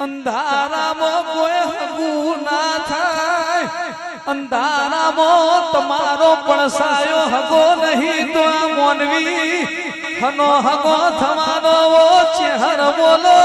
અંધારામાં કોઈ હગું ના થાય, અંધારામાં તમારો પડસાયો હગો નહીં તો આ મોનવી હનો હગો થવાનો ચહેર બોલો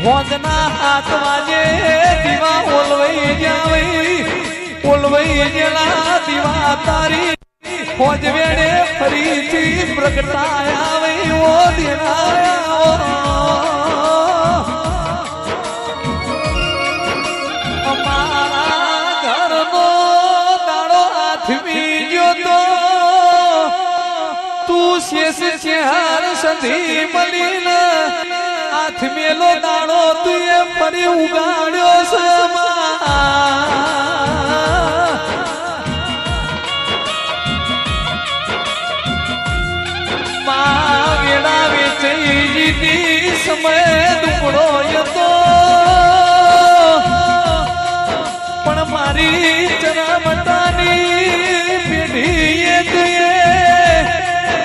હોજના હાથ વાજે દીવા ઓલવાઈ જાવઈ, ઓલવાઈ જેલા દીવા તારી હોજ વેડે ફરીથી પ્રગટાયા વઈ ઓ દેનાયા અમારા ઘરનો દાડો હાથમી ગયો તો તું શેષ ચહેર સંધી મલીને હાથ મેલો દાડો તુએ ફરી ઉગાડ્યો સમા માગેડા વેચઈ જીતી સમય દુકડો હતો પણ મારી ચરમટાની પેઢીએ તુએ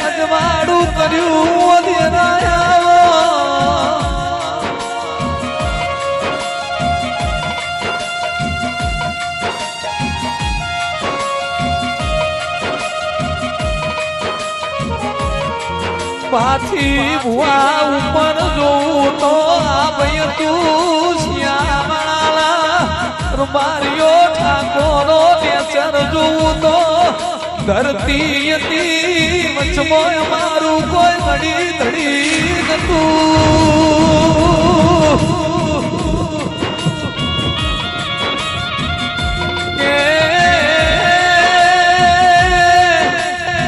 અજવાડું કર્યું દેરાયા પાછી ભુવા ઉપર જોઉં તો આ ભાઈ તું શ્યામાળા રૂબારીઓ ઠાકોરો નેચર જોઉં તો ધરતી હતી વચમાં મારું કોઈ ઘડી ધડી નતું કે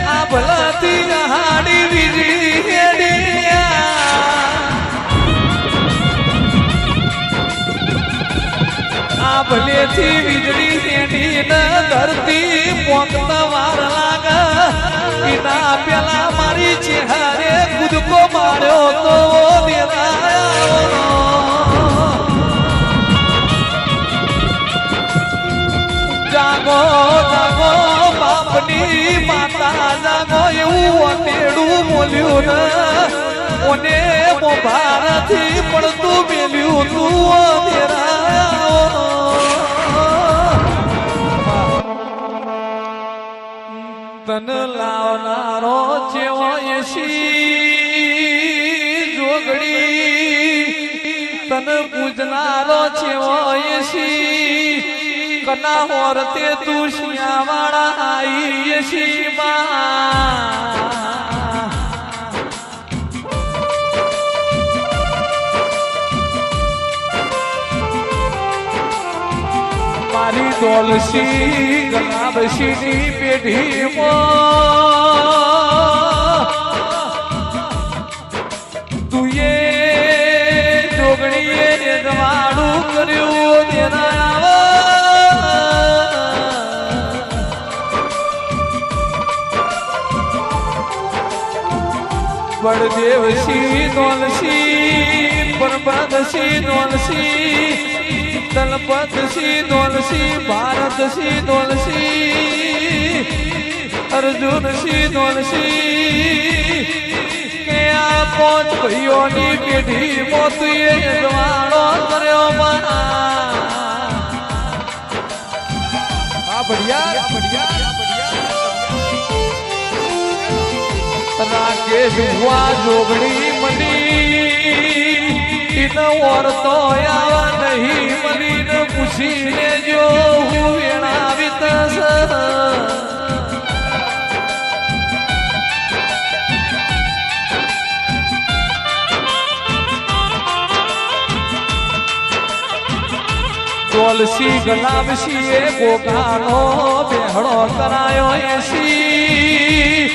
આ ભલાતી હાડી વીરી ભલેથી વીજળી તેડી ન ધરતી પોકતા વાર લાગે એના પેલા મારી ચહેરે કૂદકો માર્યો તો જાગો જાગો બાપની માતા જાગો એવું તેડું બોલ્યું ને ઓને મોભારથી પડતું મેલ્યું તું તન લાવનારો જેવો એસી જોગડી તન પૂજનારો જેવો એસી કના હોરતે તું શિયાવાળા આઈ એસી મારી દોલસી ગલાબસીની પેઢીમાં તુએ જોગણીએ રવાડું કર્યું દેના બળદેવસી દોલસી પરબદસી દોલસી દલપતસી દોલસી ભારતસી દોલસી અર્જુનસી દોલસી કે આ પાંચ ભાઈઓની પેઢી મોતીએ જવાળો કર્યો રાકેશ ભુવા જોગણી મળી ઓરતો આયા નહીં મલીને પૂછીને જો હું વેણાવી તસ તુલસી ગલાબસી એ ગોગાનો બેહડો કરાયો એસી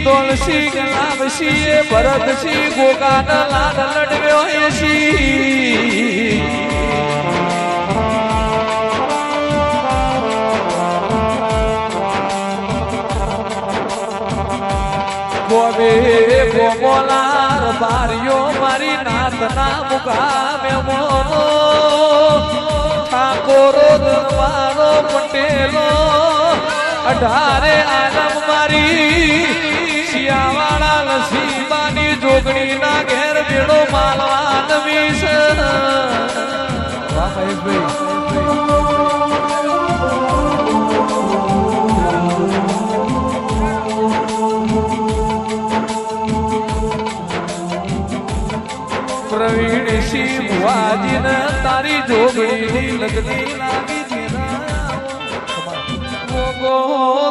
તુલસી ગલાબસી એ ભરતસી ગોગાના લાડ લડવ્યો એસી ગોબે ગોબોલાર બારીઓ મારી નાથના મુકામે મોનો ઠાકોરો દરબારો પટેલો 18 આલમ મારી શિયાવાળા લસીબાની જોગણીના ઘેર બેડો માલવાન વીસ વાહ પ્રવીણ સિંહ ભુવાજીને તારી જોગણીની લગની લાગી ગોગો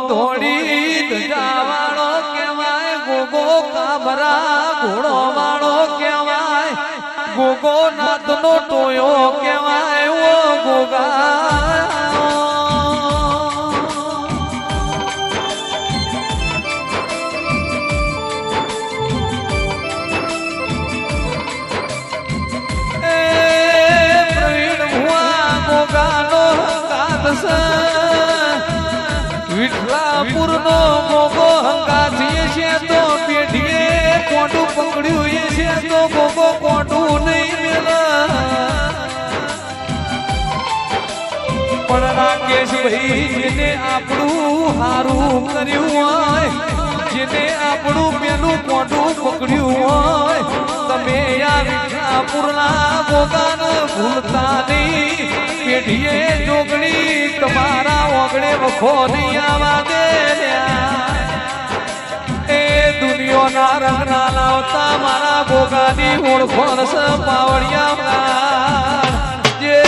ધોળી ધજાવાળો કહેવાય ગોગો કાબરા ઘોડો વાળો કહેવાય ગોગો નાથનો ટોયો કહેવાય ઓ ગોગા વિઠલાપુર નો ગોગો હંગાથીએ છે તો પેઢીએ કોટું પકડ્યું છે તો ગોગો કોટું નહીં મેલા પણ રાકેશભાઈ જેને આપણું હારું કર્યું હોય જેને આપણું પેલું કોટું પકડ્યું હોય તમે આ વિઠલાપુરના ગોગાને ભૂલતા નહીં પેઢીએ જોગણી તમારા ઓગણે વખો નહીં આવા દે એ દુનિયાના રંગ ના લાવતા મારા ગોગાની ઓળખોણ સ પાવડિયા જે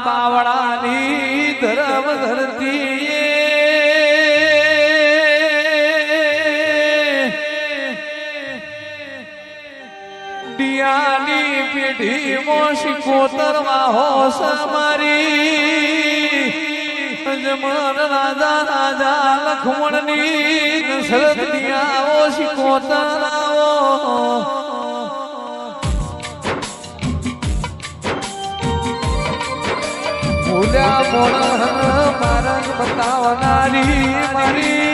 બાવળાની ધરમ ધરતી ડિયાની પેઢી મોશિકોતર વાહો સમારી જમણ રાજા રાજા લખમણની દશરથ દિયાઓ શિકોતર આવો ભૂલ્યા મોણ મારંગ બતાવનારી મારી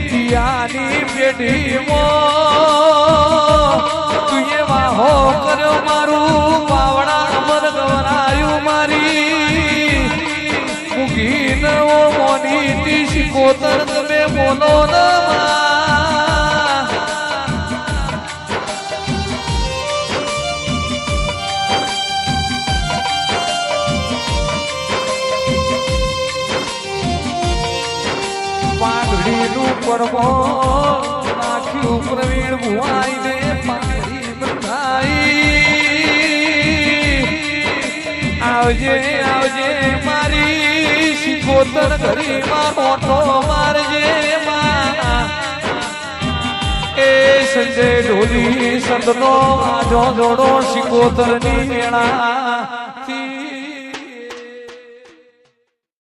પિયાની પેઢીમાં તુએ વાહો કર્યો મારું પાવડા અમર ગવરાયું મારી મૂકી નવો મોની તી શિકોતર તમે બોલો ના પરમો નાખ્યું પ્રવીણ ભુવાઈને પાણી બંધાઈ આવજે આવજે મારી શિકોતર ઘરીમાં મોટો મારજે એ સંજય ઢોલી સંતનો આજો જોડો શિકોતરની વેળા